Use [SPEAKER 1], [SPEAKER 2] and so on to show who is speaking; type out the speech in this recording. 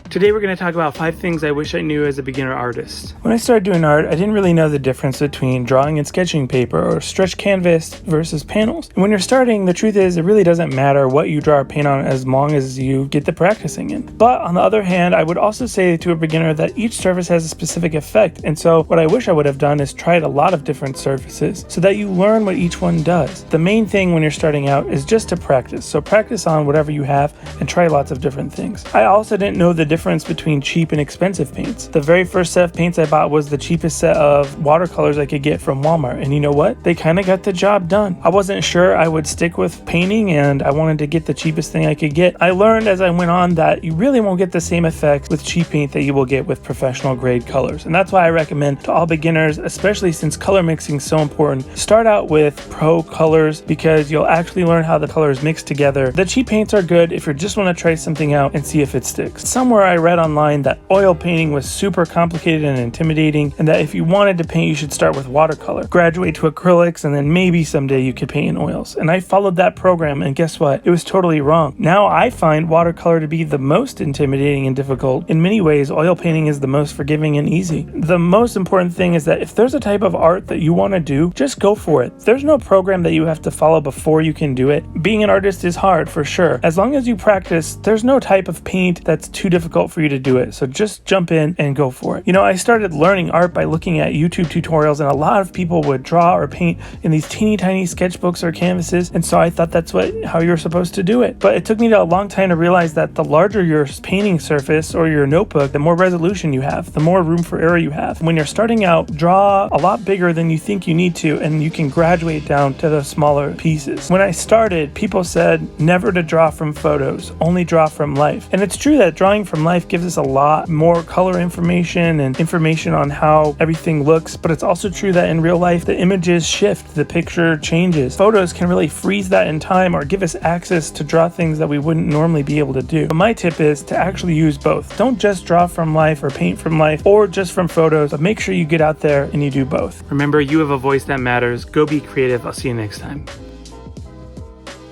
[SPEAKER 1] Today we're going to talk about 5 things I wish I knew as a beginner artist. When I started doing art, I didn't really know the difference between drawing and sketching paper or stretch canvas versus panels. And when you're starting, the truth is it really doesn't matter what you draw or paint on as long as you get the practicing in. But on the other hand, I would also say to a beginner that each surface has a specific effect, and so what I wish I would have done is tried a lot of different surfaces so that you learn what each one does. The main thing when you're starting out is just to practice, so practice on whatever you have and try lots of different things. I also didn't know the difference between cheap and expensive paints. The very first set of paints I bought was the cheapest set of watercolors I could get from Walmart, and you know what? They kind of got the job done. I wasn't sure I would stick with painting, and I wanted to get the cheapest thing I could get. I learned as I went on that you really won't get the same effects with cheap paint that you will get with professional grade colors, and that's why I recommend to all beginners, especially since color mixing is so important, start out with pro colors because you'll actually learn how the colors mix together. The cheap paints are good if you just want to try something out and see if it sticks. Somewhere I read online that oil painting was super complicated and intimidating, and that if you wanted to paint, you should start with watercolor, graduate to acrylics, and then maybe someday you could paint in oils. And I followed that program, and guess what? It was totally wrong. Now I find watercolor to be the most intimidating and difficult. In many ways, oil painting is the most forgiving and easy. The most important thing is that if there's a type of art that you want to do, just go for it. There's no program that you have to follow before you can do it. Being an artist is hard for sure. As long as you practice, there's no type of paint that's too difficult for you to do it. So just jump in and go for it. You know, I started learning art by looking at YouTube tutorials, and a lot of people would draw or paint in these teeny tiny sketchbooks or canvases, and so I thought that's how you're supposed to do it. But it took me a long time to realize that the larger your painting surface or your notebook, the more resolution you have, the more room for error you have. When you're starting out, draw a lot bigger than you think you need to, and you can graduate down to the smaller pieces. When I started, people said never to draw from photos, only draw from life. And it's true that drawing from life gives us a lot more color information and information on how everything looks, but it's also true that in real life the images shift, the picture changes. Photos can really freeze that in time or give us access to draw things that we wouldn't normally be able to do. But my tip is to actually use both. Don't just draw from life or paint from life or just from photos, but make sure you get out there and you do both. Remember, you have a voice that matters. Go be creative. I'll see you next time.